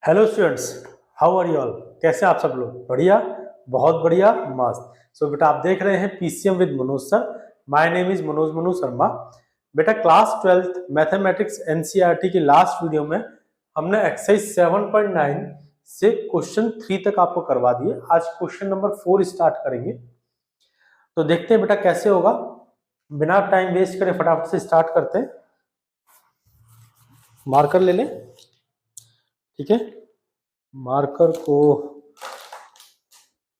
Hello students, how are you all. कैसे आप सब लोग? बढ़िया, बहुत बढ़िया, मस्त। सो बेटा आप देख रहे हैं PCM with Manoj sir. My name is Manoj Sharma. बेटा क्लास 12th मैथमेटिक्स एनसीईआरटी की लास्ट वीडियो में हमने एक्सरसाइज 7.9 से क्वेश्चन 3 तक आपको करवा दिए। आज क्वेश्चन नंबर 4 स्टार्ट करेंगे। तो देखते हैं बेटा कैसे होगा। बिना टाइम वेस्ट करे फटाफट से स्टार्ट करते हैं। मार्कर ले लें, ठीक है, मार्कर को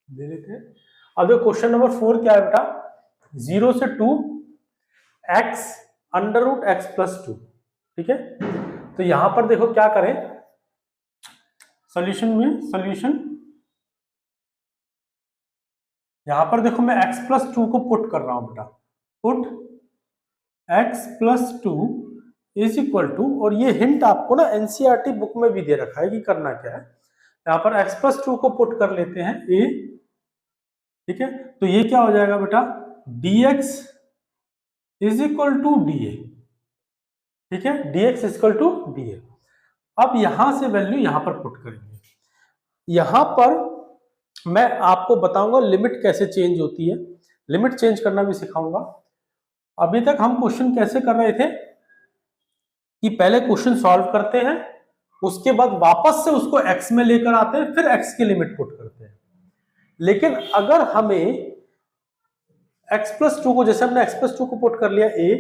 ले लेते हैं। अब देखो क्वेश्चन नंबर 4 क्या है बेटा, 0 से 2 x under root x plus 2। ठीक है, तो यहां पर देखो क्या करें सॉल्यूशन में। सॉल्यूशन यहां पर देखो मैं x प्लस 2 को पुट कर रहा हूं बेटा। Put x plus 2 is equal to, और ये हिंट आपको ना एनसीईआरटी बुक में भी दे रखा है कि करना क्या है। यहां पर x प्लस 2 को पुट कर लेते हैं a। ठीक है, तो ये क्या हो जाएगा बेटा, dx is equal to D A. ठीक है, dx is equal to D A. अब यहां से वैल्यू यहां पर पुट करेंगे। यहां पर मैं आपको बताऊंगा लिमिट कैसे चेंज होती है, लिमिट चेंज करना भी सिखाऊंगा। अभी तक हम क्वेश्चन कैसे कर रहे थे कि पहले क्वेश्चन सॉल्व करते हैं, उसके बाद वापस से उसको x में लेकर आते हैं, फिर x की लिमिट पुट करते हैं। लेकिन अगर हमें x प्लस 2 को, जैसे हमने x प्लस 2 को पुट कर लिया a,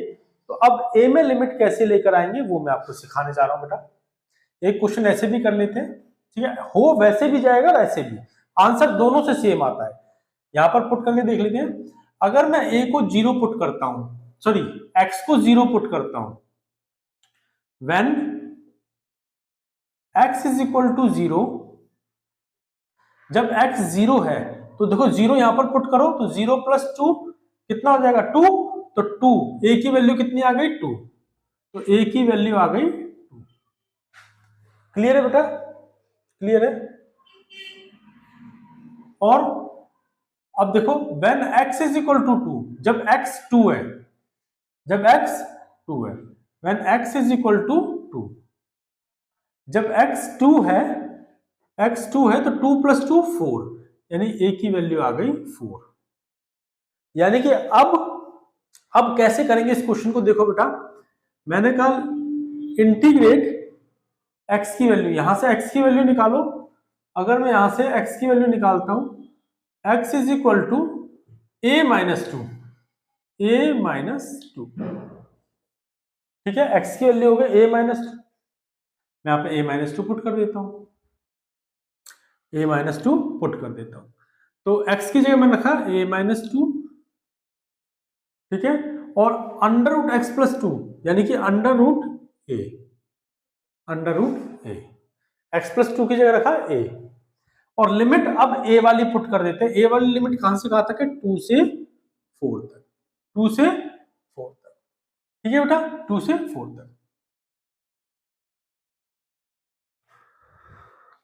तो अब a में लिमिट कैसे लेकर आएंगे वो मैं आपको सिखाने जा रहा हूं बेटा। एक क्वेश्चन ऐसे भी कर लेते हैं, ठीक है, हो वैसे भी जाएगा और ऐसे भी, आंसर दोनों से सेम आता है। यहां पर पुट करके देख लेते हैं। अगर मैं a को 0 पुट करता हूं, सॉरी x को 0 पुट करता हूं, when x is equal to 0, जब x 0 है तो देखो 0 यहां पर पुट करो तो 0 प्लस 2 कितना हो जाएगा 2, तो 2 a की वैल्यू कितनी आ गई 2, तो a की वैल्यू आ गई 2। क्लियर है बेटा, क्लियर है। और अब देखो when x is equal to 2, जब x 2 है, जब x 2 है, when x is equal to 2, जब x 2 है, x 2 है तो 2 प्लस 2 4, यानी a की वैल्यू आ गई 4। यानी कि अब कैसे करेंगे इस क्वेश्चन को, देखो बेटा मैंने कहा इंटीग्रेट x की वैल्यू, यहां से x की वैल्यू निकालो। अगर मैं यहां से x की वैल्यू निकालता हूं, x is equal to a minus 2, a minus 2। ठीक है, x की वैल्यू हो गई a माइनस 2, मैं यहां पे a माइनस 2 पुट कर देता हूं, a माइनस 2 पुट कर देता हूं। तो x की जगह मैंने रखा a माइनस 2, ठीक है, और अंडर रूट एक्स प्लस 2, यानी कि under root a, under root a, x plus 2 की जगह रखा a। और लिमिट अब a वाली पुट कर देते हैं। a वाली लिमिट कहां से कहां तक है, 2 से 4 तक, 2 से 4 तक। ठीक है बेटा, 2 से 4 तक।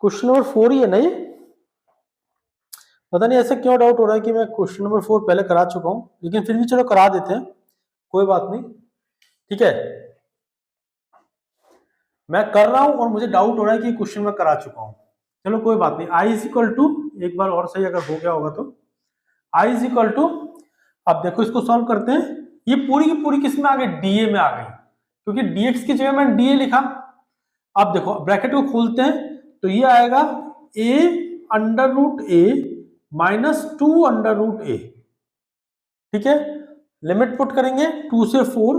क्वेश्चन नंबर 4 ही है ना ये, पता नहीं ऐसा क्यों डाउट हो रहा है कि मैं क्वेश्चन नंबर 4 पहले करा चुका हूं, लेकिन फिर भी चलो करा देते हैं, कोई बात नहीं। ठीक है, मैं कर रहा हूं और मुझे डाउट हो रहा है कि क्वेश्चन मैं करा चुका हूं, चलो कोई बात नहीं। आई इज इक्वल टू, एक बार और सही अगर हो गया होगा तो, आई इज इक्वल टू, अब देखो इसको सॉल्व करते हैं। ये पूरी की पूरी किस में आ गई, डीए में आ गई, क्योंकि डीएक्स की जगह मैंने डीए लिखा। अब देखो ब्रैकेट को खोलते हैं तो ये आएगा A under root A minus 2 under root ए। ठीक है, लिमिट पुट करेंगे 2 से 4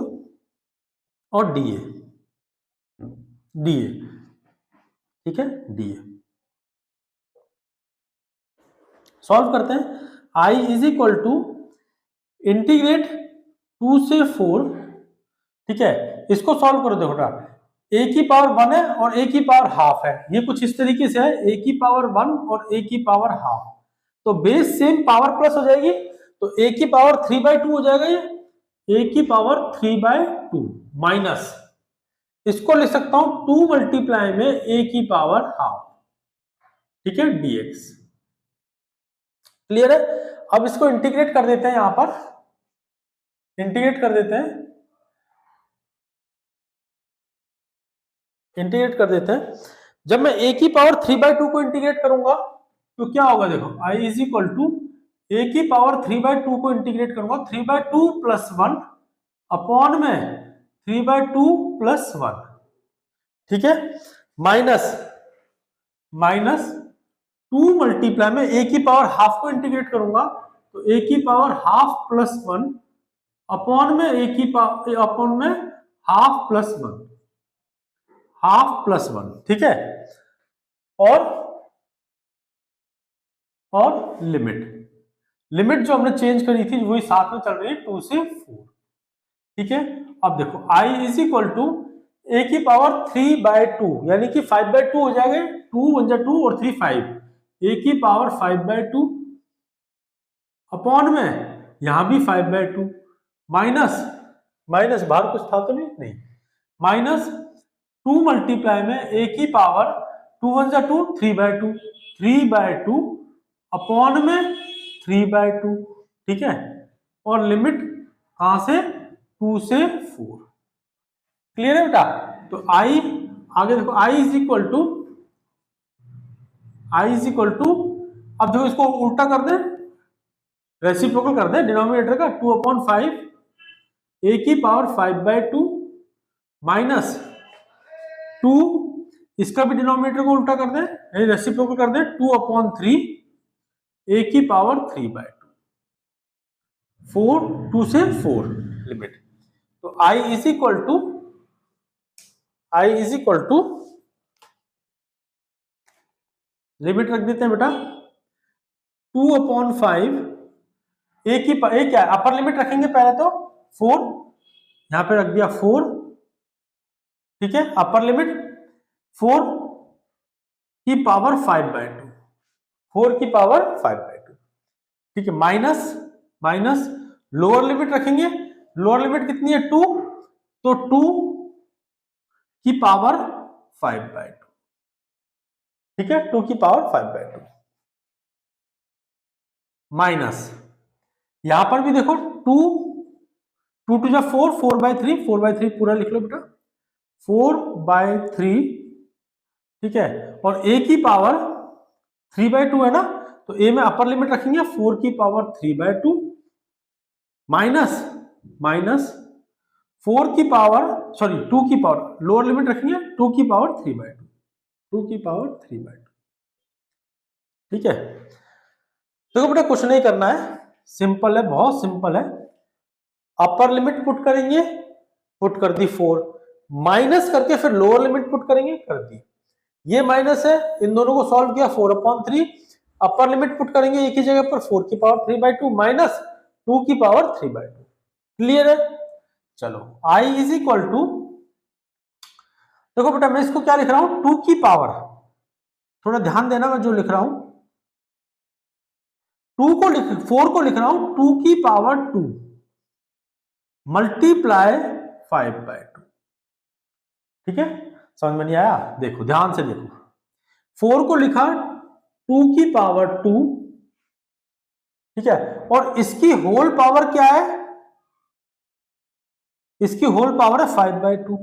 और डीए, डीए, ठीक है, डीए सॉल्व करते हैं। i is equal to integrate 2 से 4, ठीक है, इसको सॉल्व करो। देखो बेटा a की पावर 1 है और a की पावर हाफ है, ये कुछ इस तरीके से है, a की पावर 1 और a की पावर हाफ, तो बेस सेम पावर प्लस हो जाएगी, तो a की पावर 3/2 हो जाएगा, ये a की पावर 3/2 माइनस, इसको लिख सकता हूं 2 मल्टीप्लाई में a की पावर हाफ। ठीक है, dx। क्लियर है। अब इसको इंटीग्रेट कर देते हैं, यहां पर इंटीग्रेट कर देते हैं, इंटीग्रेट कर देते हैं। जब मैं a की पावर 3/2 को इंटीग्रेट करूंगा तो क्या होगा, देखो i is equal to a की पावर 3/2 को इंटीग्रेट करूंगा 3/2 प्लस 1 अपॉन में 3/2 प्लस 1, ठीक है, माइनस माइनस 2 मल्टीप्लाई में a की पावर हाफ को इंटीग्रेट करूंगा तो a की पावर हाफ प्लस 1 अपॉन में अपॉन में हाफ प्लस 1, हाफ प्लस 1, ठीक है, और लिमिट जो हमने चेंज करी थी वही साथ में चल रही है 2 से 4, ठीक है। अब देखो i is equal to a की पावर 3/2 यानी कि 5/2 हो जाएगा, 2 1 जा 2 और 3 5, a की पावर 5/2 अपॉन में यहां भी 5/2 माइनस बाहर कुछ था तो नहीं, माइनस 2 मल्टीप्लाई में a की पावर 2 1 जा 2 3/2 3/2 अपॉन में 3/2, ठीक है, और लिमिट कहां से 2 से 4, क्लियर है बेटा। तो i आगे देखो i इज इक्वल टू अब जो इसको उल्टा कर दे, रेसिप्रोकल कर दे डिनोमिनेटर का, 2/5 a की पावर 5/2 माइनस 2, इसका भी डिनोमिनेटर को उल्टा कर दे, रेसिप्रोकल कर दे, 2/3 a की पावर 3/2, 4 2 से 4 लिमिट। तो i is equal to limit रख देते हैं बेटा 2/5 a की क्या अपर लिमिट रखेंगे पहले तो 4, यहां पे रख दिया 4, ठीक है, अपर लिमिट 4 की पावर 5/2, 4 की पावर 5/2, ठीक है, माइनस लोअर लिमिट रखेंगे, लोअर लिमिट कितनी है 2, तो 2 की पावर 5/2, ठीक है, 2 की पावर 5/2 माइनस यहां पर भी देखो 2 2 जा 4 4/3 4/3 पूरा लिख लो बेटा 4/3, ठीक है, और a की पावर 3/2 है ना, तो a में अपर लिमिट रखेंगे 4 की पावर 3/2 माइनस 4 की पावर 2 की पावर लोअर लिमिट रखेंगे 2 की पावर 3/2 2 की पावर 3/2, ठीक है। देखो बेटा कुछ नहीं करना है, सिंपल है, बहुत सिंपल है, अपर लिमिट पुट करेंगे, पुट कर दी 4, माइनस करके फिर लोअर लिमिट पुट करेंगे, कर दी, ये माइनस है, इन दोनों को सॉल्व किया 4/3, अपर लिमिट पुट करेंगे एक ही जगह पर 4 की पावर 3/2 माइनस 2 की पावर 3/2, क्लियर है। चलो i इज इक्वल टू, देखो बेटा मैं इसको क्या लिख रहा हूं 2 की पावर, थोड़ा ध्यान देना मैं जो लिख रहा हूं 4 को लिख रहा हूं 2 की पावर 2 मल्टीप्लाई 5/2, ठीक है, समझ में नहीं आया, देखो ध्यान से देखो, 4 को लिखा 2 की पावर 2, ठीक है, और इसकी होल पावर क्या है, इसकी होल पावर है 5/2,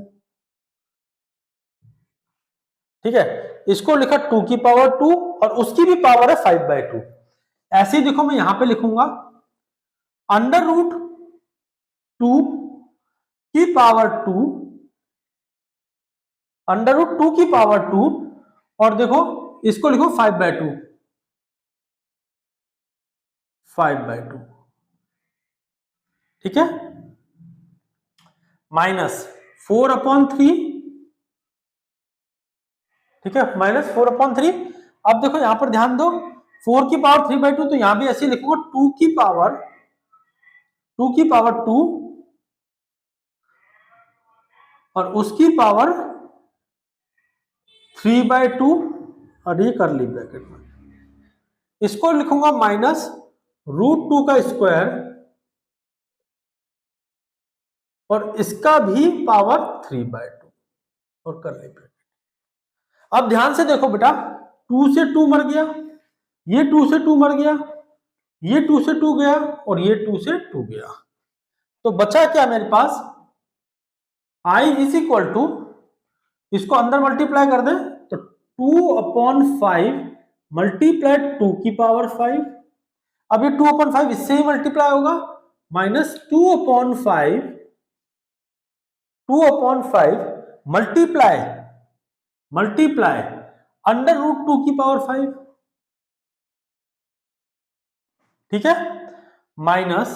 ठीक है, इसको लिखा 2 की पावर 2 और उसकी भी पावर है 5/2, ऐसे ही देखो मैं यहां पे लिखूंगा अंडर रूट 2 की पावर 2 अंडर रूट 2 की पावर 2 और देखो इसको लिखो 5/2 ठीक है, माइनस 4/3, ठीक है, -4/3। अब देखो यहां पर ध्यान दो 4 की पावर 3/2 तो यहां भी ऐसे लिखूंगा 2 की पावर 2 और उसकी पावर 3/2 और ये कर ली ब्रैकेट में, इसको लिखूंगा -√2 का स्क्वायर और इसका भी पावर 3/2 और कर ली ब्रैकेट। अब ध्यान से देखो बेटा 2 से 2 मर गया, ये 2 से 2 मर गया, ये 2 से 2 गया और ये 2 से 2 गया, तो बचा क्या मेरे पास i इज इक्वल टू, इसको अंदर मल्टीप्लाई कर दे तो 2/5 मल्टीप्लाई 2 की पावर 5। अब ये 2/5 इससे ही मल्टीप्लाई होगा, माइनस 2/5 मल्टीप्लाई √2 की पावर 5, ठीक है, माइनस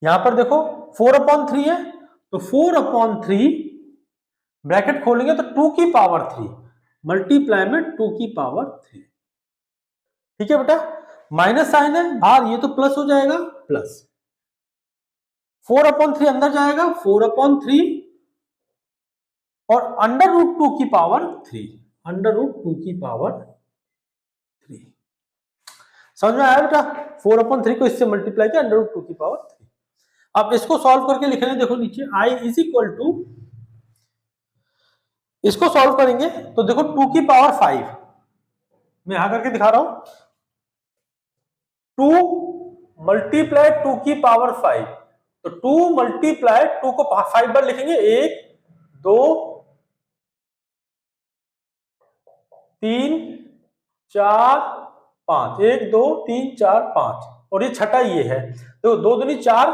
यहां पर देखो 4/3 है, तो 4/3 ब्रैकेट खोलेंगे तो 2 की पावर 3 मल्टीप्लाई में 2 की पावर 3, ठीक है बेटा। माइनस साइन है बाहर, ये तो प्लस हो जाएगा, प्लस 4/3 अंदर जाएगा, 4/3 और √2 की पावर 3, √2 की पावर 3, समझ में आया बेटा। 4/3 को इससे मल्टीप्लाई किया, √2 की पावर 3। अब इसको सॉल्व करके लिख रहे हैं, देखो नीचे I इज इक्वल टू, इसको सॉल्व करेंगे तो देखो 2 की पावर 5, मैं यहां करके दिखा रहा हूं, 2 मल्टीप्लाई 2 की पावर 5, तो 2 मल्टीप्लाई 2 को 5 बार लिखेंगे, 1 2 3 4 5, 1 2 3 4 5, और ये छठा ये है, तो 2 दूनी 4,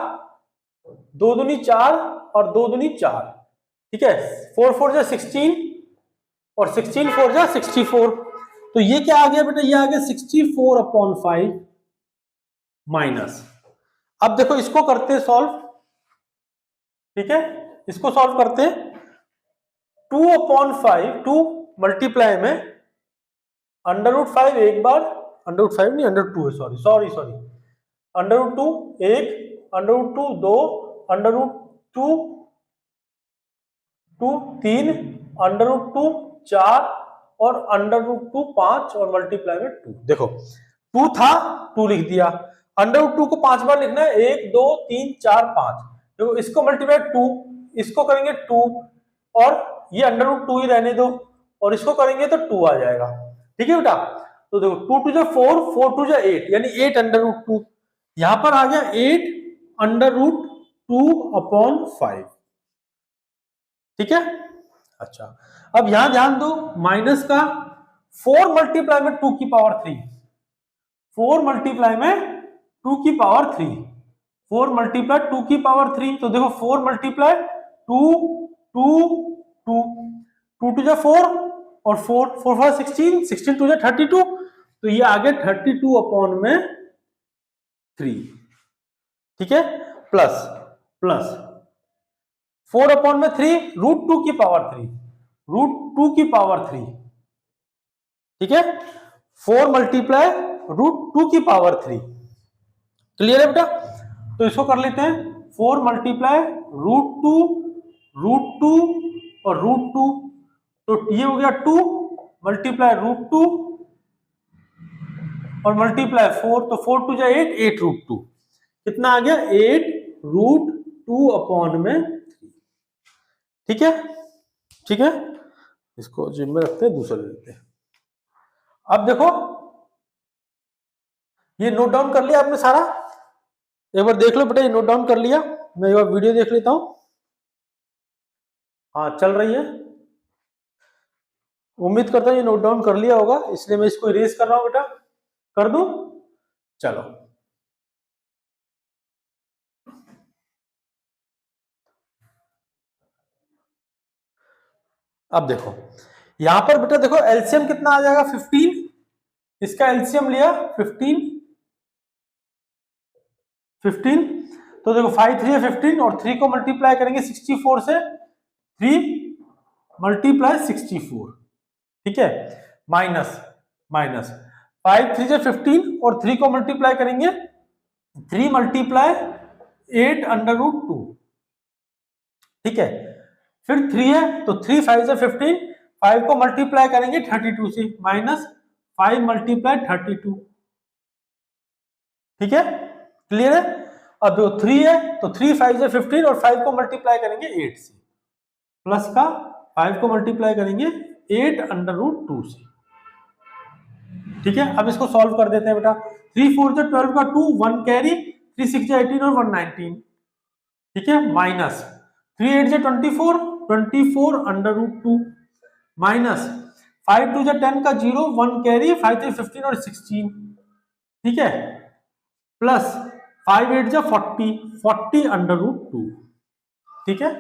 2 दूनी 4 और 2 दूनी 4, ठीक है, 4 4 जा 16 और 16 4 जा 64, तो ये क्या आ गया बेटा, ये आ गया 64/5 माइनस। अब देखो इसको करते हैं सॉल्व, ठीक है, इसको सॉल्व करते हैं, 2/5 2 मल्टीप्लाई में √5 एक बार, √5 नहीं √2 है, सॉरी √2 1, √2 2, √2 3, √2 4 और √2 5 और मल्टीप्लाई में 2। देखो 2 था, 2 लिख दिया, √2 को 5 बार लिखना है, 1 2 3 4 5, देखो इसको मल्टीप्लाई 2, इसको करेंगे 2 और ये √2 ही रहने दो, और इसको करेंगे तो 2 आ जाएगा, ठीक है बेटा। तो देखो 2 2 जा 4, 4 2 जा 8, यानी 8 √2, यहां पर आ गया 8 √2/5, ठीक है। अच्छा अब यहां ध्यान दो, माइनस का 4 मल्टीप्लाई में 2 की पावर 3, 4 मल्टीप्लाई में 2 की पावर 3, 4 मल्टीप्लाई 2 की पावर 3, तो देखो 4 मल्टीप्लाई 2 2 2 2 2 जा 4 और 4 4 4 16, 16 2 जा 32, तो ये आ गया 32/3, ठीक है, प्लस 4/3 √2 की पावर 3, √2 की पावर 3, ठीक है, 4 मल्टीप्लाई √2 की पावर 3, क्लियर है बेटा। तो इसको कर लेते हैं, 4 मल्टीप्लाई √2 और √2, तो ये हो गया 2 मल्टीप्लाई √2 और मल्टीप्लाई 4, तो 4 2 जा 8, 8 √2, कितना आ गया 8 √2/3, ठीक है, ठीक है, इसको जिम में रखते हैं, दूसरा लेते हैं। अब देखो ये नोट डाउन कर लिया आपने सारा, एक बार देख लो बेटा, ये नोट डाउन कर लिया, मैं एक बार वीडियो देख लेता हूं, हाँ चल रही है, उम्मीद करता हूं ये नोट डाउन कर लिया होगा, इसलिए मैं इसको इरेज कर रहा हूं बेटा, कर दूं, चलो अब देखो यहां पर बेटा देखो एलसीएम कितना आ जाएगा 15, इसका एलसीएम लिया 15, तो देखो 5 3 15 और 3 को मल्टीप्लाई करेंगे 64 से, 3 मल्टीप्लाई 64, ठीक है, माइनस 5 3 15 और 3 को मल्टीप्लाई करेंगे 3 मल्टीप्लाई 8 √2, ठीक है, फिर 3 है तो 3 5 से 15, 5 को मल्टीप्लाई करेंगे 32 से, माइनस 5 मल्टीप्लाई 32, ठीक है, क्लियर है। अब जो 3 है तो 3 5 से 15 और 5 को मल्टीप्लाई करेंगे 8 से, प्लस का 5 को मल्टीप्लाई करेंगे 8 √2 से, ठीक है। अब इसको सॉल्व कर देते हैं बेटा, 3 4 से 12 का 2, 1 कैरी, 3 6 से 18 और 1 19, ठीक है, माइनस 3 8 से 24, 24 √2, माइनस 5 2 10 का 0, 1 कैरी, 5 3 15 और 16, ठीक है, प्लस 5 8 40, 40 अंडर रूट 2, ठीक है।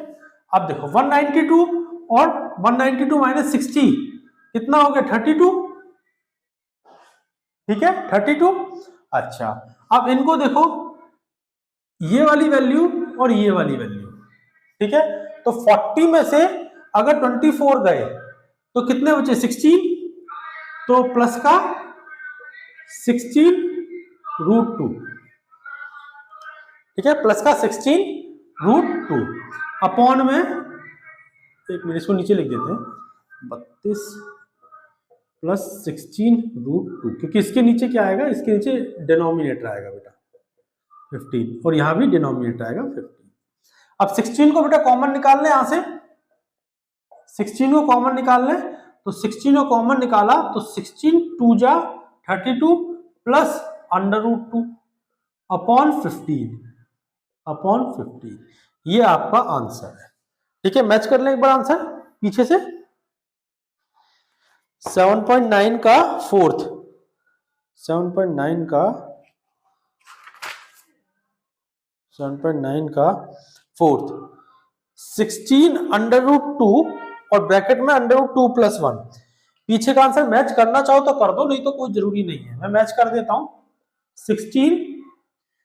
अब देखो 192 और 192 माइनस 60 कितना हो गया, 32, ठीक है, 32। अच्छा, अब इनको देखो, ये वाली वैल्यू और ये वाली वैल्यू, ठीक है, तो 40 में से अगर 24 गए तो कितने बचे, 16, तो प्लस का 16 रूट 2, ठीक है, प्लस का 16 रूट 2 अपॉन में, एक मिनट इसको नीचे लिख देते हैं, 32 प्लस 16 रूट 2, क्योंकि इसके नीचे क्या आएगा, इसके नीचे डिनोमिनेटर आएगा बेटा 15, और यहां भी डिनोमिनेटर आएगा 15। अब 16 को बेटा कॉमन निकाल लें, यहां से 16 को कॉमन निकाल लें, तो 16 को कॉमन निकाला तो 16 2 जा 32 प्लस अंडर रूट 2 अपॉन 15, ये आपका आंसर है, ठीक है। मैच कर लें एक बार आंसर पीछे से, 7.9 का फोर्थ, 7.9 का फोर्थ, 16 अंडर रूट 2 और ब्रैकेट में अंडर रूट 2 प्लस 1, पीछे का आंसर मैच करना चाहो तो कर दो, नहीं तो कोई जरूरी नहीं है, मैं मैच कर देता हूं। 16,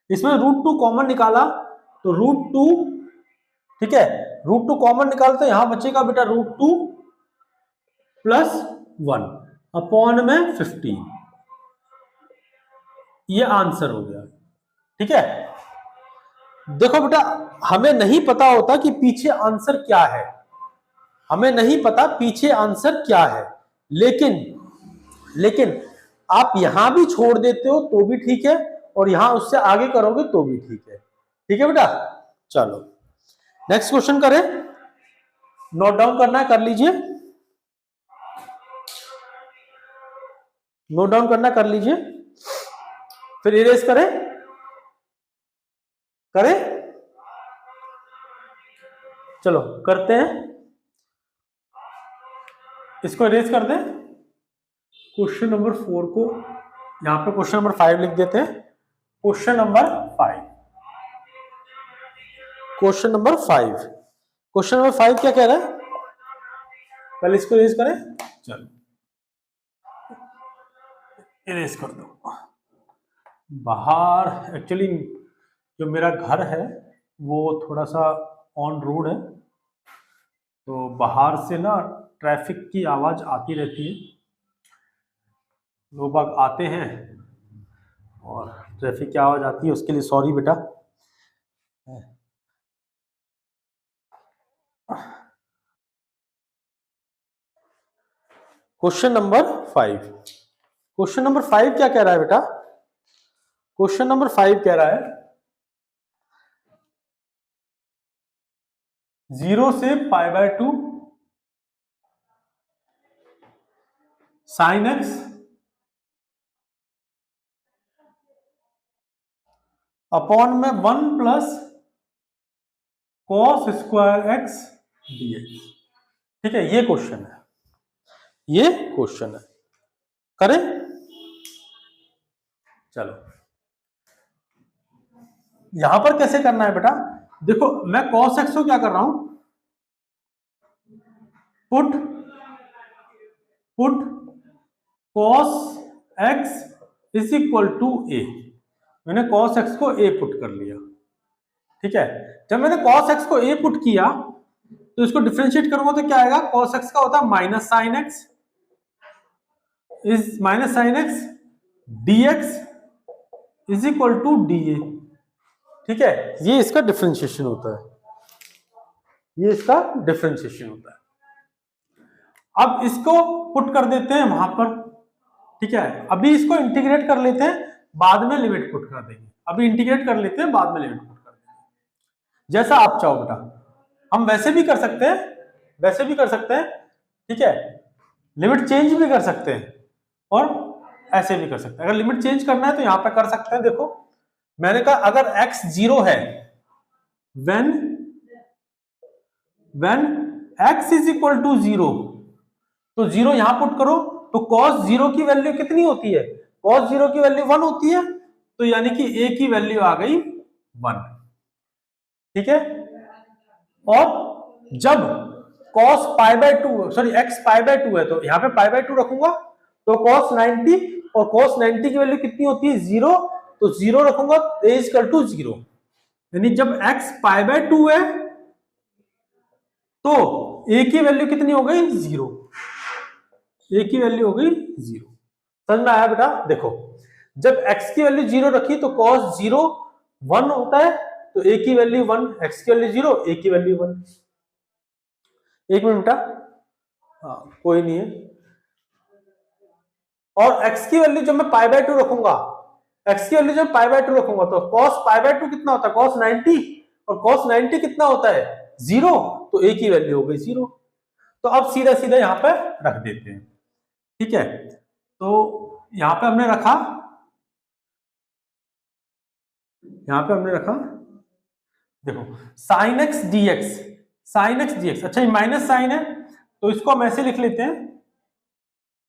इसमें रूट 2 कॉमन निकाला तो रूट 2, ठीक है, रूट 2 कॉमन निकालते तो यहां बचेगा बेटा रूट 2 प्लस 1 अपॉन में 15, ये आंसर हो गया, ठीक है। देखो बेटा, हमें नहीं पता होता कि पीछे आंसर क्या है, हमें नहीं पता पीछे आंसर क्या है, लेकिन आप यहां भी छोड़ देते हो तो भी ठीक है, और यहां उससे आगे करोगे तो भी ठीक है बेटा। चलो नेक्स्ट क्वेश्चन करें, नोट डाउन करना है कर लीजिए, नोट डाउन करना कर लीजिए, फिर इरेज करें, चलो करते हैं, इसको इरेज कर दें। क्वेश्चन नंबर 4 को यहां पे क्वेश्चन नंबर 5 लिख देते हैं, क्वेश्चन नंबर 5, क्वेश्चन नंबर 5 क्या कह रहा है, पहले इसको इरेज करें, चलो इरेज कर दो। बाहर एक्चुअली जो मेरा घर है वो थोड़ा सा ऑन रोड है, तो बाहर से ना ट्रैफिक की आवाज आती रहती है, लोग बाग आते हैं और ट्रैफिक की आवाज आती है, उसके लिए सॉरी बेटा। क्वेश्चन नंबर 5 क्या कह रहा है बेटा, क्वेश्चन नंबर 5 कह रहा है 0 से π/2 sin x अपॉन में 1 plus cos square x dx, ठीक है, ये क्वेश्चन है, करें, चलो यहां पर कैसे करना है बेटा, देखो मैं cos x को क्या कर रहा हूं, put cos x is equal to a, मैंने cos x को a पुट कर लिया, ठीक है। जब मैंने cos x को a पुट किया तो इसको डिफरेंशिएट करूंगा तो क्या आएगा, cos x का होता है minus sine x dx is equal to dA, ठीक है, ये इसका डिफरेंशिएशन होता है, अब इसको पुट कर देते हैं वहां पर, ठीक है, अभी इसको इंटीग्रेट कर लेते हैं, बाद में लिमिट पुट कर देंगे, अभी इंटीग्रेट कर लेते हैं, बाद में लिमिट पुट कर देंगे, जैसा आप चाहो बेटा, हम वैसे भी कर सकते हैं, ठीक है, लिमिट चेंज भी कर सकते हैं और ऐसे भी कर सकते हैं। अगर लिमिट चेंज करना है तो यहां पे कर सकते हैं, देखो मैंने कहा अगर x 0 है, when x is equal to 0, तो 0 यहां पुट करो, तो cos 0 की वैल्यू कितनी होती है? cos 0 की वैल्यू 1 होती है, तो यानी कि a की वैल्यू आ गई 1। ठीक है, और जब cos π/2 सॉरी x π/2 है, तो यहाँ पे π/2 रखूंगा, तो cos 90 और cos 90 की वैल्यू कितनी होती है? 0, तो 0 रखूंगा, a = 0, यानी जब x π/2 है तो a की वैल्यू कितनी हो गई? 0, a की वैल्यू हो गई 0। समझ में आया बेटा? देखो, जब x की वैल्यू 0 रखी तो cos 0 1 होता है, तो a की वैल्यू 1, x की वैल्यू 0, a की वैल्यू 1। एक मिनट बेटा, हाँ कोई नहीं है। और x की वैल्यू जब मैं π/2 रखूंगा, x की वैल्यू जब π/2 रखूंगा, तो cos π/2 कितना होता है? cos 90, और cos 90 कितना होता है? 0, तो a की वैल्यू हो गई 0। तो अब सीधा सीधा यहां पे रख देते हैं। ठीक है, तो यहां पे हमने रखा, देखो sin x dx, अच्छा ये माइनस साइन है, तो इसको हम ऐसे लिख लेते हैं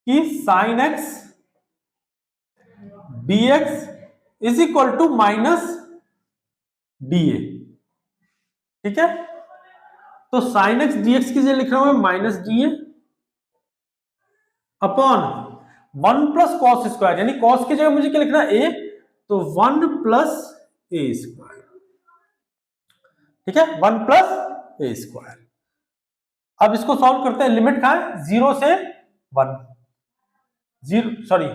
कि sin x dx = minus dA। ठीक है, तो sin x dx की जगह लिख रहा हूं मैं माइनस dA अपॉन 1 + cos², यानी cos की जगह मुझे क्या लिखना है? a, तो 1 + a²। ठीक है, 1 + a²। अब इसको सॉल्व करते हैं। लिमिट कहां है? 0 से 1, 0 सॉरी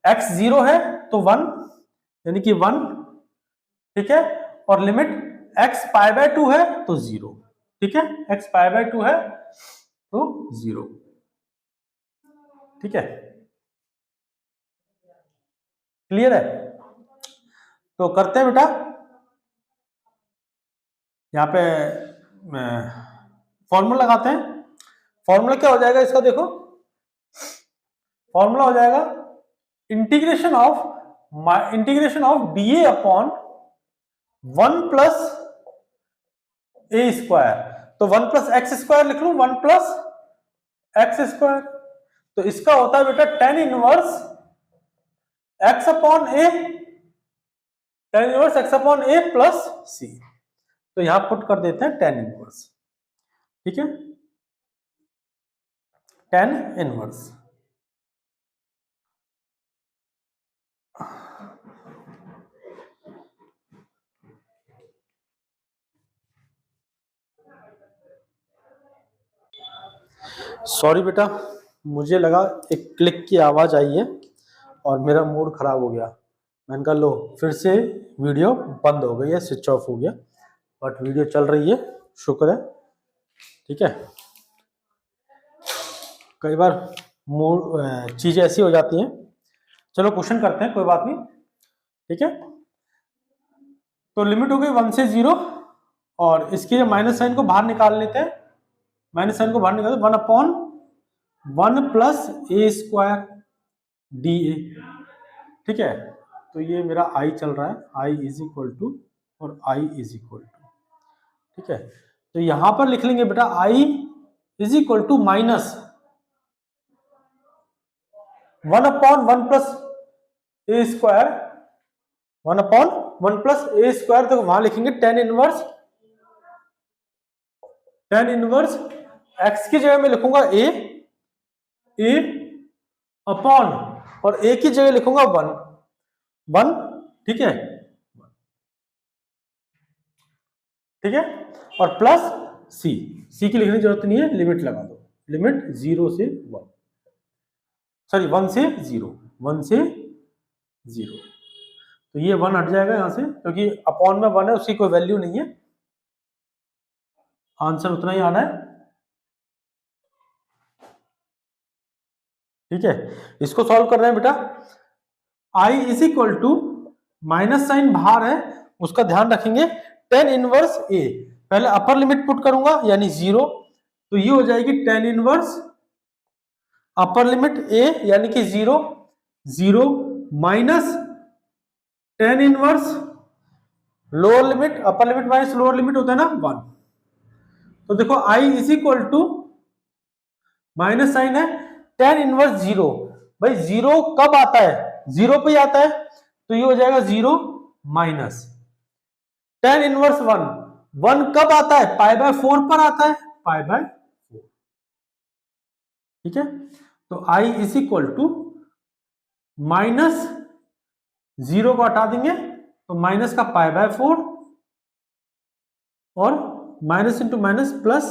x 0 है तो 1, यानी कि 1। ठीक है, और लिमिट x π/2 है तो 0। ठीक है, x π/2 है तो 0। ठीक है, क्लियर है? तो करते हैं बेटा, यहां पे फॉर्मूला लगाते हैं। फॉर्मूला क्या हो जाएगा इसका? देखो, फॉर्मूला हो जाएगा integration of dA upon 1 + a²। तो 1 + x² लिख लूं, 1 + x²। तो इसका होता है बेटा tan 1 x upon a, tan 1 x upon a plus c। तो यहां पुट कर देते हैं tan 1। ठीक है, tan 1। सॉरी बेटा, मुझे लगा एक क्लिक की आवाज आई है और मेरा मूड खराब हो गया। मैंने कहा लो फिर से वीडियो बंद हो गई है, स्विच ऑफ हो गया, बट वीडियो चल रही है, शुक्र है। ठीक है, कई बार मूड चीजें ऐसी हो जाती हैं। चलो क्वेश्चन करते हैं, कोई बात नहीं। ठीक है, तो लिमिट हो गई 1 से 0, और इसके माइनस साइन को बाहर निकाल लेते हैं। माइनस साइन को बाहर निकाल 1 अपॉन 1 + a² dA। ठीक है, तो ये मेरा i चल रहा है, i = और i = ठीक है, तो यहां पर लिख लेंगे बेटा i = minus 1 upon 1 + a², 1 upon 1 + a², तो वहां लिखेंगे tan 1 x की जगह में लिखूंगा a अपॉन, और a की जगह लिखूंगा 1। ठीक है, ठीक है, और प्लस c की लिखने की जरूरत नहीं है, लिमिट लगा दो। लिमिट 0 से 1, सॉरी 1 से 0, 1 से 0। तो ये 1 हट जाएगा यहां से, क्योंकि अपॉन में 1 है, उसकी कोई वैल्यू नहीं है। आंसर उतना ही आना है। ठीक है, इसको सॉल्व कर रहे हैं बेटा। i = माइनस साइन बाहर है, उसका ध्यान रखेंगे। tan 1 a, पहले अपर लिमिट पुट करूंगा यानी 0, तो ये हो जाएगी tan 1 अपर लिमिट a यानी कि 0 minus tan 1 lower limit, upper limit minus lower limit होता है ना 1। तो देखो i = माइनस साइन है, tan इनवर्स 0, भाई 0 कब आता है, 0 पे ही आता है, तो ये हो जाएगा 0 माइनस tan इनवर्स 1, 1 कब आता है, पाई बाय 4 पर आता है, पाई बाय 4, ठीक है। तो I is equal to minus 0 को हटा देंगे तो माइनस का पाई बाय 4 और माइनस इंटू माइनस प्लस,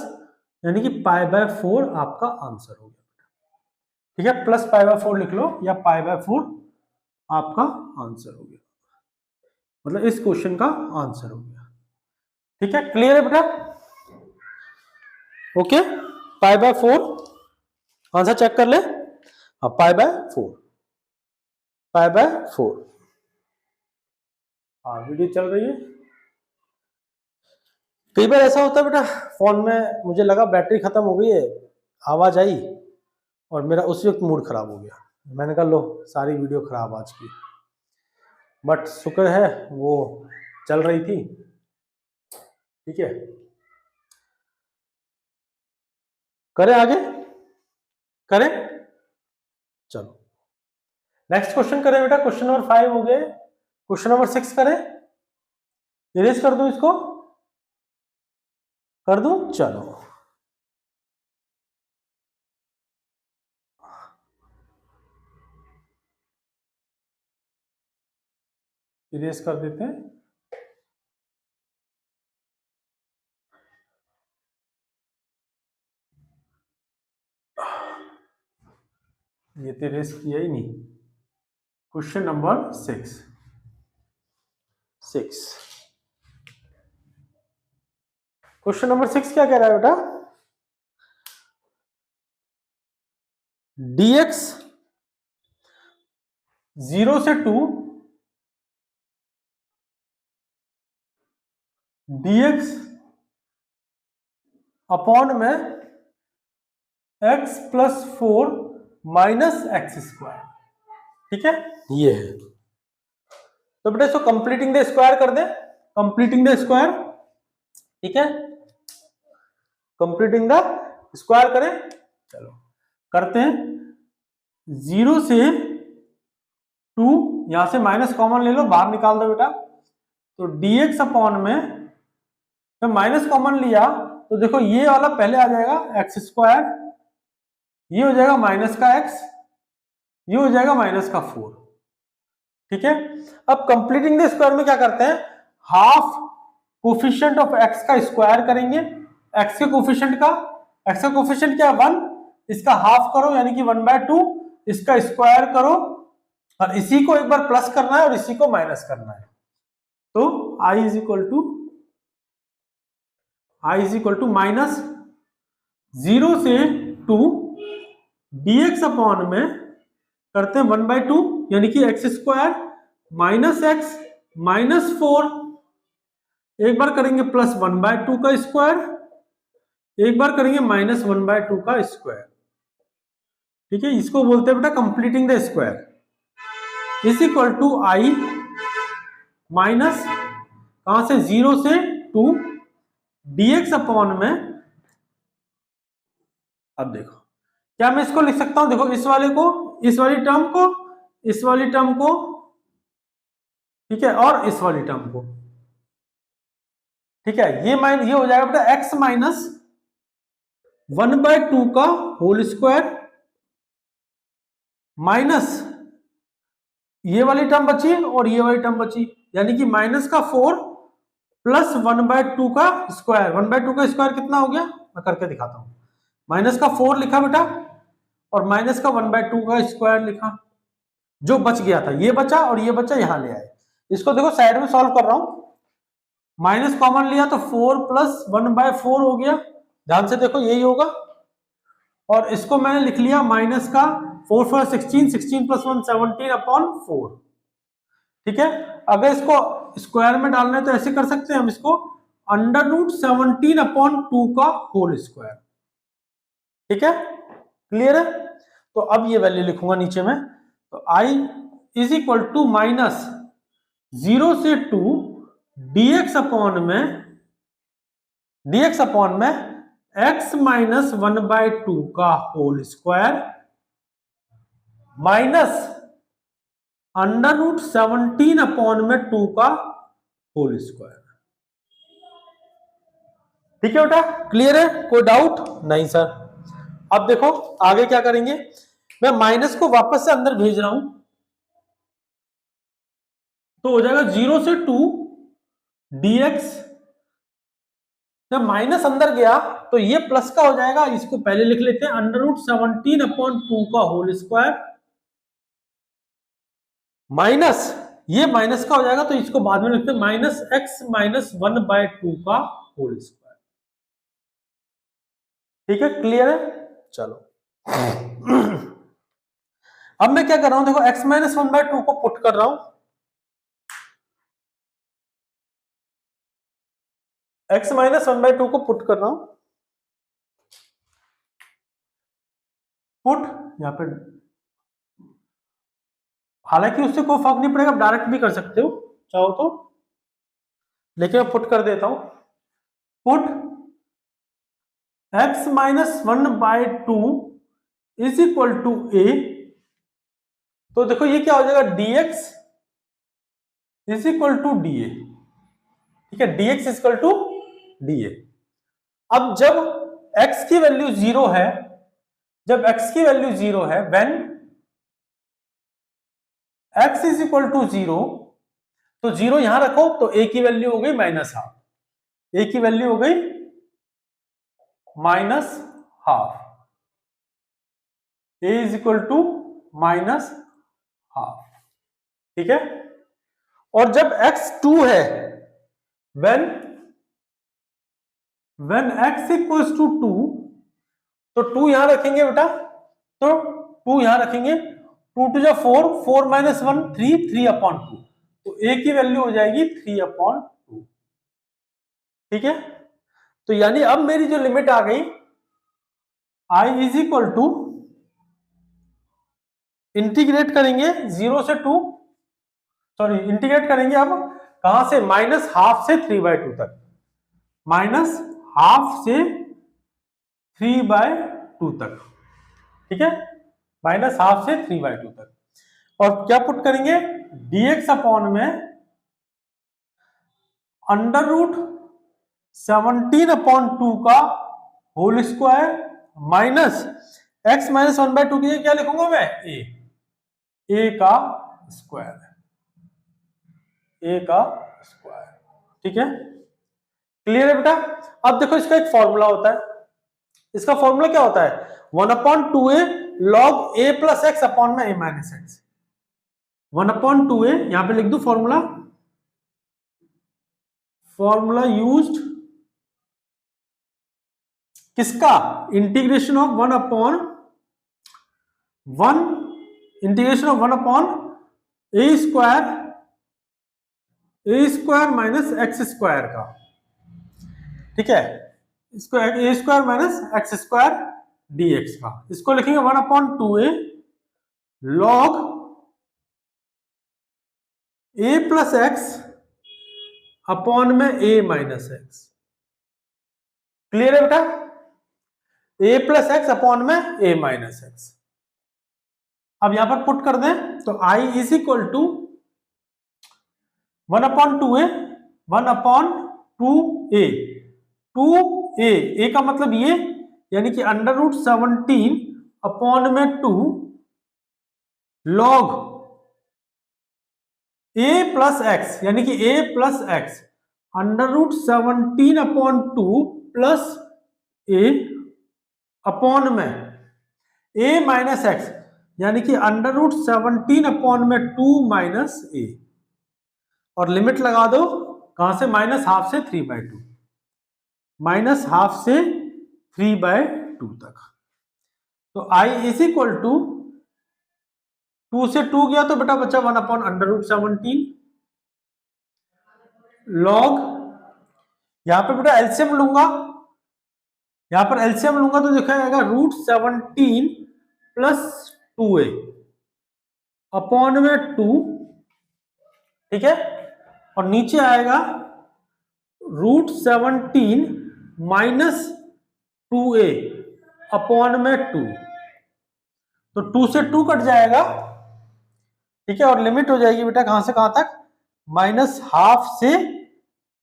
यानी कि पाई बाय 4 आपका आंसर हो गया, ठीक है। प्लस पाई बाय 4 लिख लो या पाई बाय 4 आपका आंसर हो गया, मतलब इस क्वेश्चन का आंसर हो गया, ठीक है। क्लियर है बेटा, okay. Pi by 4 answer check कर ले, पाई बाय 4, पाई बाय 4। हाँ वीडियो चल रही है। कई बार ऐसा होता है बेटा, फोन में मुझे लगा बैटरी खत्म हो गई है, आवाज आई और मेरा उसी वक्त मूड खराब हो गया, मैंने कहा लो सारी वीडियो खराब आज की, बट शुक्र है वो चल रही थी, ठीक है। करें आगे, करें, चलो नेक्स्ट क्वेश्चन करें बेटा। क्वेश्चन नंबर 5 हो गए, क्वेश्चन नंबर 6 करें, इरेज कर दूं इसको, कर दूं, चलो इरेज कर देते हैं। ये तो इरेज किया ही नहीं। क्वेश्चन नंबर 6, क्वेश्चन नंबर 6 क्या कह रहा है बेटा, dx 0 से 2, dx अपॉन में x plus 4 minus x square, ठीक है, ये है। तो बेटा इसको कंप्लीटिंग द स्क्वायर कर दे, कंप्लीटिंग द स्क्वायर, ठीक है, कंप्लीटिंग द स्क्वायर करें, चलो करते हैं। 0 से 2, यहां से माइनस कॉमन ले लो, बाहर निकाल दो बेटा, तो dx अपॉन में जब माइनस कॉमन लिया तो देखो ये वाला पहले आ जाएगा एक्स स्क्वायर, ये हो जाएगा माइनस का x, ये हो जाएगा माइनस का 4, ठीक है। अब कंप्लीटिंग द स्क्वायर में क्या करते हैं, हाफ कोफिशिएंट ऑफ x का स्क्वायर करेंगे, x के कोफिशिएंट का, x का कोफिशिएंट क्या है 1, इसका हाफ करो यानी कि 1/2, इसका स्क्वायर करो और इसी को एक बार प्लस करना है और इसी को माइनस करना है, तो I is equal to minus 0 से 2 dx अपॉन में करते हैं 1/2 यानी कि x square minus x minus 4, एक बार करेंगे प्लस 1/2 का स्क्वायर, एक बार करेंगे माइनस 1/2 का स्क्वायर, ठीक है। इसको बोलते हैं बेटा completing the square, is equal to I minus कहां से 0 से 2 dx अपॉन में, अब देखो क्या मैं इसको लिख सकता हूं, देखो इस वाले को, इस वाली टर्म को, इस वाली टर्म को, ठीक है, और इस वाली टर्म को, ठीक है। ये हो जाएगा बेटा x माइनस 1/2 का होल स्क्वायर माइनस ये वाली टर्म बची और ये वाली टर्म बची, यानी कि माइनस का 4 प्लस 1/2 का स्क्वायर, 1/2 का स्क्वायर कितना हो गया, मैं करके दिखाता हूं, माइनस का 4 लिखा बेटा और माइनस का 1/2 का स्क्वायर लिखा, जो बच गया था ये बचा और ये बचा यहां ले आए। इसको देखो साइड में सॉल्व कर रहा हूं, माइनस कॉमन लिया तो 4 प्लस 1/4 हो गया, ध्यान से देखो यही होगा, और इसको मैंने लिख लिया माइनस का 4 4 16, 16 प्लस 1 17 अपॉन 4, ठीक है। अगर इसको स्क्वायर में डालना है तो ऐसे कर सकते हैं हम इसको, √17 अपॉन 2 का होल स्क्वायर, ठीक है, क्लियर है। तो अब ये वैल्यू लिखूंगा नीचे में, तो I is equal to minus 0 से 2 dx अपॉन में x माइनस 1/2 का whole square minus under root 17 upon में 2 का होल स्क्वायर। ठीक है बेटा, क्लियर है? कोई डाउट नहीं सर। अब देखो आगे क्या करेंगे, मैं माइनस को वापस से अंदर भेज रहा हूं, तो हो जाएगा 0 से 2 dx। जब माइनस अंदर गया तो ये प्लस का हो जाएगा, इसको पहले लिख लेते हैं, अंडर रूट 17 अपॉन 2 का होल स्क्वायर माइनस, ये माइनस का हो जाएगा तो इसको बाद में लिखते हैं माइनस एक्स माइनस 1/2 का होल स्क्वायर। ठीक है, क्लियर है? चलो अब मैं क्या कर रहा हूं, देखो x माइनस 1/2 को पुट कर रहा हूं, x माइनस 1/2 को पुट कर रहा हूं, पुट यहां पे, हालांकि उससे कोई फर्क नहीं पड़ेगा, डायरेक्ट भी कर सकते हो चाहो तो, लेकिन मैं पुट कर देता हूं, put x minus 1/2 is equal to a। तो देखो ये क्या हो जाएगा, dx is equal to D A. ठीक है, dx is equal to D A. अब जब x की वैल्यू 0 है, जब x की वैल्यू 0 है, when x is equal to 0, तो 0 यहां रखो तो a की वैल्यू हो गई माइनस हाफ, a की वैल्यू हो गई minus half, a is equal to minus half. ठीक है, और जब x 2 है, व्हेन x इक्वल्स टू 2, तो 2 यहां रखेंगे बेटा, तो 2 यहां रखेंगे, 2 टू जा 4, 4 माइनस 1 3, 3 अपॉन 2, तो a की वैल्यू हो जाएगी 3 अपॉन 2। ठीक है, तो यानी अब मेरी जो लिमिट आ गई, i is equal to, integrate करेंगे 0 से 2, सॉरी इंटीग्रेट करेंगे अब कहां से, माइनस हाफ से 3/2 तक, माइनस हाफ से 3/2 तक। ठीक है, माइनस हाफ से 3/2 तक, और क्या पुट करेंगे, dx अपॉन में अंडर रूट 17 अपॉन 2 का whole square minus x minus 1/2 की क्या लिखूंगा मैं, a का स्क्वायर, a का स्क्वायर। ठीक है, क्लियर है बेटा? अब देखो इसका एक फॉर्मूला होता है, इसका फॉर्मूला क्या होता है, 1/2a log a plus x upon में a माइनस एक्स। 1/2a यहां पे लिख दू फॉर्मूला, फॉर्मूला यूज्ड किसका, integration of 1/1, integration of 1/a square minus x square का। ठीक है, इसको a square minus x square dx का, इसको लिखेंगे 1/2a log a plus x upon में a माइनस एक्स। क्लियर है बेटा, a प्लस एक्स अपॉन में a माइनस एक्स। अब यहां पर पुट कर दें तो i is equal to 1/2a 1/2a, 2a का मतलब ये, यानी कि अंडर रूट 17 अपॉन में 2 लॉग a प्लस एक्स, यानी कि a plus x under root 17 upon 2 plus a upon में a माइनस एक्स, यानी कि अंडर रूट 17 अपॉन में 2 माइनस a, और लिमिट लगा दो कहां से, माइनस हाफ से 3/2, माइनस हाफ से 3/2 तक। तो i इज इक्वल टू 2 से 2 गया तो बेटा बचा 1/√17 लॉग, यहां पे बेटा एलसीएम लूंगा, यहां पर एलसीएम लूंगा तो देखा जाएगा √17 प्लस 2a अपॉन में 2। ठीक है, और नीचे आएगा √17 माइनस 2a अपॉन में 2, तो 2 से 2 कट जाएगा, ठीक है, और लिमिट हो जाएगी बेटा कहां से कहां तक, -12 से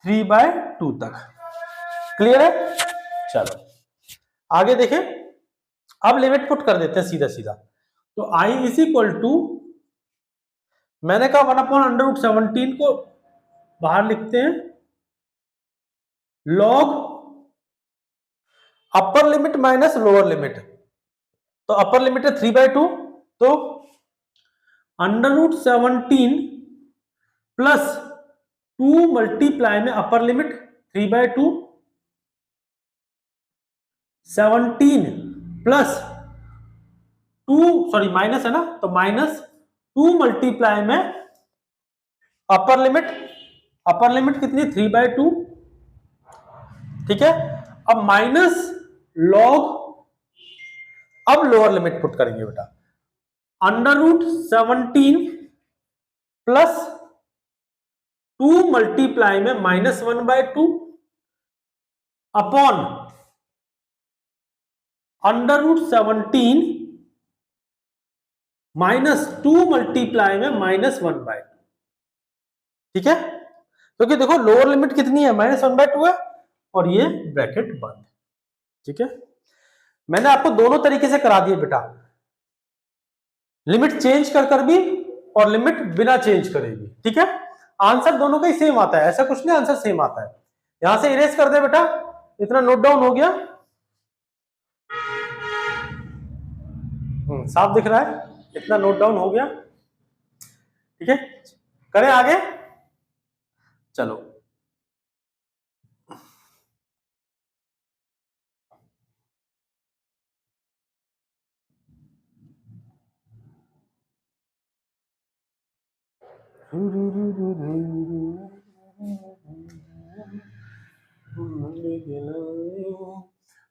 3/2 तक। क्लियर है? चलो आगे देखें, अब लिमिट पुट कर देते हैं सीधा सीधा। तो I इज इक्वल टू, मैंने कहा 1/√17 को बाहर लिखते हैं log upper limit minus lower limit. तो अपर लिमिट है 3/2, तो √17 प्लस 2 मल्टीप्लाई में upper limit 3/2, 17 plus 2, sorry minus है ना, तो -2 मल्टीप्लाई में अपर लिमिट कितनी, 3/2, ठीक है। अब माइनस लॉग, अब लोअर लिमिट पुट करेंगे बेटा, √17 प्लस 2 मल्टीप्लाई में -1/2 अपॉन √17 -2 मल्टीप्लाई में -1/2, ठीक है। क्योंकि देखो लोअर लिमिट कितनी है, -1/2 है, और ये ब्रैकेट बंद, ठीक है। मैंने आपको दोनों तरीके से करा दिए बेटा, लिमिट चेंज कर भी और लिमिट बिना चेंज करे भी, ठीक है। आंसर दोनों का ही सेम आता है, ऐसा कुछ नहीं, आंसर सेम आता है। यहां से इरेज कर दे बेटा, इतना नोट डाउन हो गया, साफ दिख रहा है, इतना नोट डाउन हो गया, ठीक है। करें आगे, चलो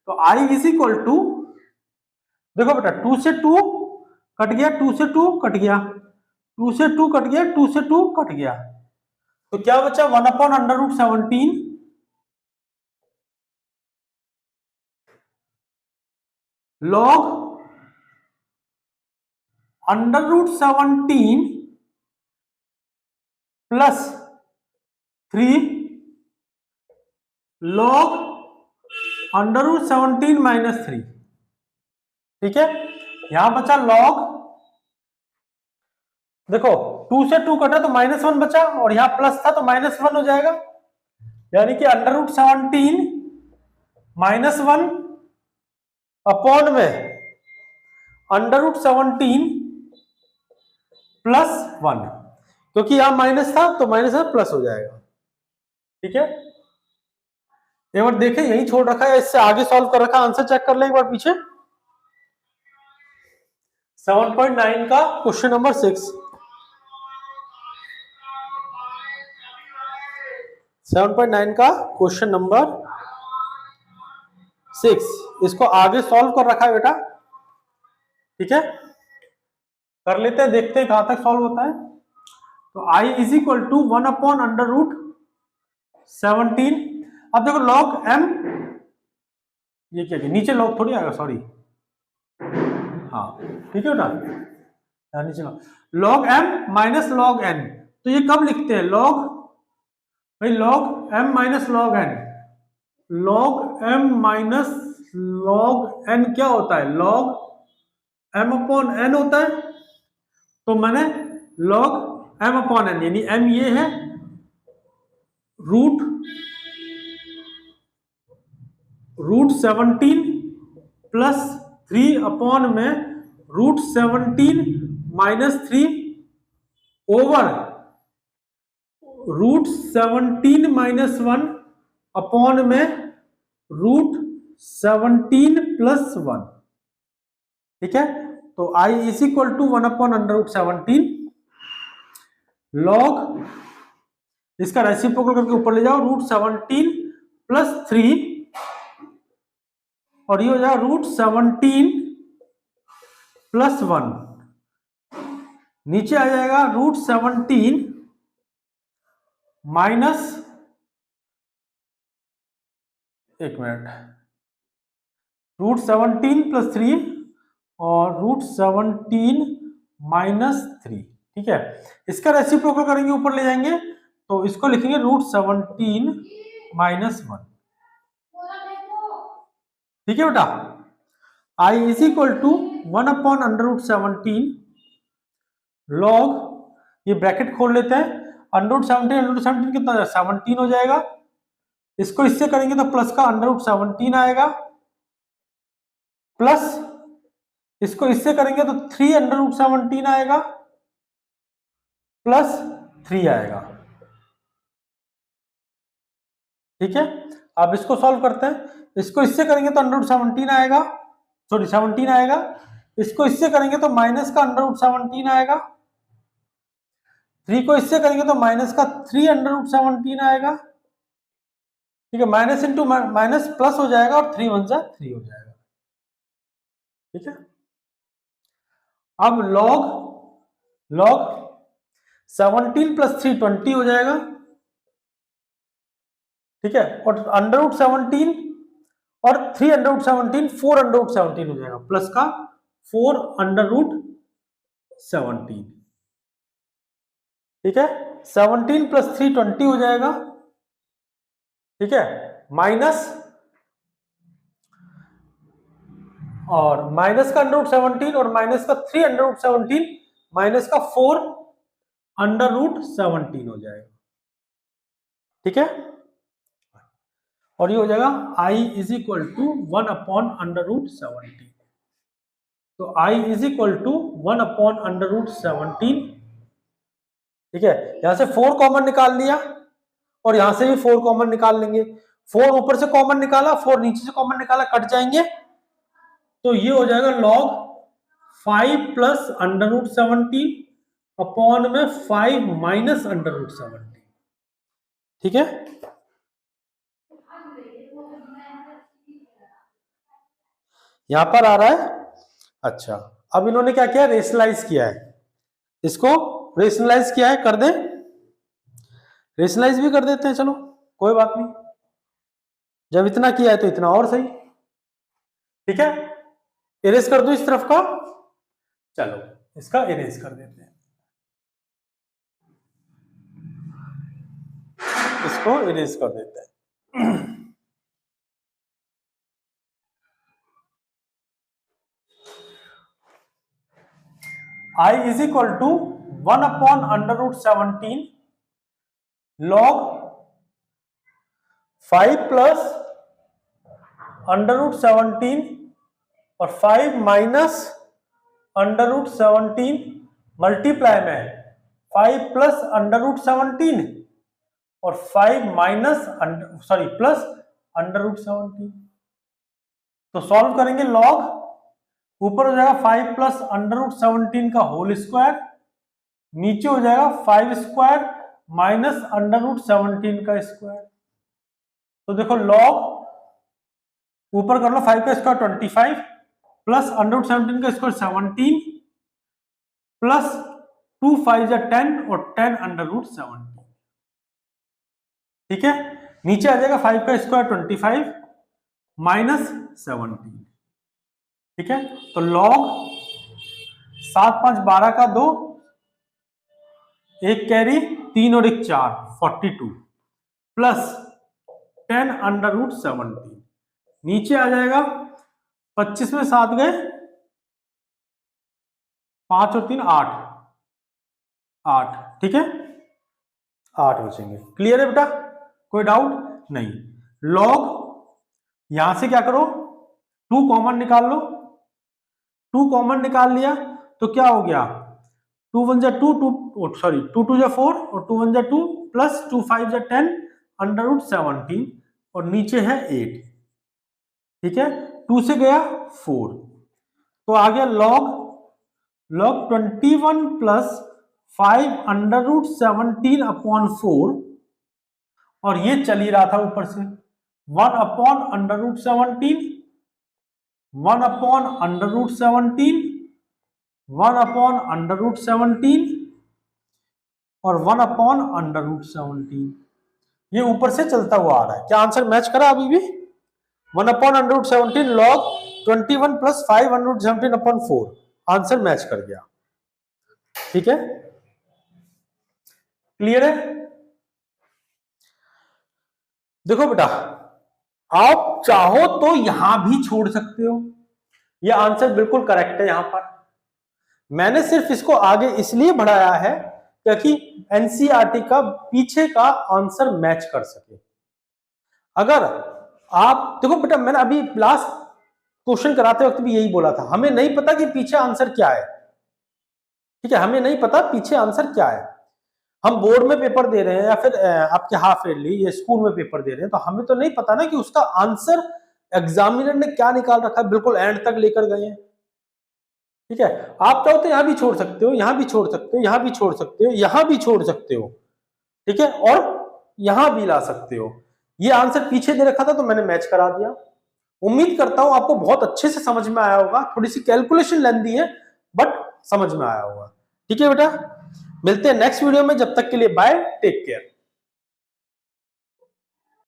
तो I इज इक्वल टू, देखो बेटा 2 से 2 कट गया, 2 से 2 कट गया, 2 से 2 कट गया, 2 से 2 कट गया, तो क्या बचा, 1/√17 log √17 प्लस 3 log √17 -3, ठीक है। यहां बचा लॉग, देखो 2 से 2 कटा तो -1 बचा, और यहां प्लस था तो -1 हो जाएगा, यानी कि √17 -1 अपॉन में √17 +1, क्योंकि यहां माइनस था तो माइनस है प्लस हो जाएगा, ठीक है। एक बार देखें, यही छोड़ रखा है, इससे आगे सॉल्व कर रखा, आंसर चेक कर ले एक बार पीछे। 7.9 का क्वेश्चन नंबर 6, 7.9 का क्वेश्चन नंबर 6, इसको आगे सॉल्व कर रखा है बेटा, ठीक है। कर लेते हैं, देखते हैं कहां तक सॉल्व होता है। तो I इज इक्वल टू 1/√17, अब देखो log m, ये क्या, नीचे log थोड़ी आएगा, सॉरी, हाँ ठीक है बेटा, नीचे log m minus log n, तो ये कब लिखते हैं, log, भाई log m minus log n, log m minus log n क्या होता है, log m अपॉन n होता है, तो मैंने log m अपॉन n, यानी m ये है, √17 प्लस 3 अपॉन में √17 -3 ओवर √17 -1 अपॉन में √17 +1, ठीक है। तो I is equal to 1/√17 log, इसका रेसिप्रोकल करके ऊपर ले जाओ, √17 + 3, और ये हो जाएगा √17 +1, नीचे आ जाएगा √17 माइनस, एक मिनट, √17 + 3 और √17 -3, ठीक है। इसका रेसिप्रोकल करेंगे, ऊपर ले जाएंगे तो इसको लिखेंगे √17 -1, ठीक है बेटा। I is equal to 1/√17 log, ये ब्रैकेट खोल लेते हैं, √17 कितना 17 हो जाएगा, इसको इससे करेंगे तो प्लस का √17 आएगा, प्लस इसको इससे करेंगे तो 3√17 आएगा, प्लस 3 आएगा, ठीक है। अब इसको सॉल्व करते हैं, इसको इससे करेंगे तो √17 आएगा, सॉरी 17 आएगा, इसको इससे करेंगे तो माइनस का √17 आएगा, 3 को इससे करेंगे तो माइनस का 3√17 आएगा, ठीक है। माइनस इंटू माइनस प्लस हो जाएगा और 3 1 जा 3 हो जाएगा, ठीक है। अब log 17 + 3 20 हो जाएगा, ठीक है। और √17 और 3√17 4√17 हो जाएगा, प्लस का 4√17, ठीक है। 17 + 3 20 हो जाएगा, ठीक है। माइनस और माइनस का √17 और माइनस का 3√17 माइनस का 4√17 हो जाएगा, ठीक है। और ये हो जाएगा I इज इक्वल टू 1/√17, तो I इज इक्वल टू 1/√17, ठीक है। यहां से 4 कॉमन निकाल लिया और यहां से भी 4 कॉमन निकाल लेंगे, 4 ऊपर से कॉमन निकाला, 4 नीचे से कॉमन निकाला, कट जाएंगे, तो ये हो जाएगा log 5 + √17 अपॉन में 5 - √17, ठीक है। यहां पर आ रहा है। अच्छा, अब इन्होंने क्या किया, रेशनलाइज किया है, इसको रेशनलाइज किया है, कर दें, रेशनलाइज भी कर देते हैं, चलो कोई बात नहीं, जब इतना किया है तो इतना और सही, ठीक है। इरेज कर दो इस तरफ का, चलो इसका इरेज कर देते हैं, इसको इरेज कर देते हैं। I is equal to 1/√17 log 5 + √17 और 5 - √17 मल्टीप्लाई में 5 + √17 और 5 प्लस √17, तो सॉल्व करेंगे, लॉग ऊपर हो जाएगा 5 + √17 का होल स्क्वायर, नीचे हो जाएगा 5 स्क्वायर माइनस √17 का स्क्वायर, तो देखो लॉग ऊपर कर लो 5 का स्क्वायर 25 प्लस √17 का स्क्वायर 17 प्लस 2 5 या 10 और 10 √17, ठीक है। नीचे आ जाएगा 5 का स्क्वायर 25 माइनस 17, ठीक है। तो लॉग 7 5 12 का 2, एक कैरी 3 और 1 4 42 प्लस 10 √17, नीचे आ जाएगा 25 में 7 गए 5 और 3 8 8, ठीक है, 8 बचेंगे। क्लियर है बेटा, कोई डाउट नहीं। लॉग यहां से क्या करो, 2 कॉमन निकाल लो, 2 कॉमन निकाल लिया तो क्या हो गया, 2 1 जा 2 सॉरी 2 2 जा 4 और 2 1 जा 2 प्लस 2 5 जा 10 √17 और नीचे है 8, ठीक है। 2 से गया 4, तो आ गया log 21 + 5 √17/4 और ये चल ही रहा था ऊपर से 1/√17 1/√17 1/√17 और 1/√17, ये ऊपर से चलता हुआ आ रहा है। क्या आंसर मैच करा अभी भी? 1/√17 log 21 प्लस 517/4 आंसर मैच कर गया। ठीक है, क्लियर है? देखो बेटा, आप चाहो तो यहां भी छोड़ सकते हो, यह आंसर बिल्कुल करेक्ट है। यहां पर मैंने सिर्फ इसको आगे इसलिए बढ़ाया है ताकि एनसीईआरटी का पीछे का आंसर मैच कर सके। अगर आप देखो बेटा, मैंने अभी लास्ट क्वेश्चन कराते वक्त भी यही बोला था, हमें नहीं पता कि पीछे आंसर क्या है। ठीक है, हमें नहीं पता पीछे आंसर क्या है। हम बोर्ड में पेपर दे रहे हैं या फिर आपके हाफ ईयरली या स्कूल में पेपर दे रहे हैं, तो हमें तो नहीं पता ना कि उसका आंसर एग्जामिनर ने क्या निकाल रखा है, बिल्कुल एंड तक लेकर गए हैं। ठीक है, आप चाहो तो यहां भी छोड़ सकते हो, यहां भी छोड़ सकते हो, यहां भी छोड़ सकते हो, यहां भी छोड़ सकते हो। ठीक है, और यहां भी ला सकते हो। ये आंसर पीछे दे रखा था तो मैंने मैच करा दिया। उम्मीद करता हूं आपको बहुत अच्छे से समझ में आया होगा। थोड़ी सी कैलकुलेशन लेंदी है बट समझ में आया होगा। ठीक है बेटा, मिलते हैं नेक्स्ट वीडियो में, जब तक के लिए बाय, टेक केयर।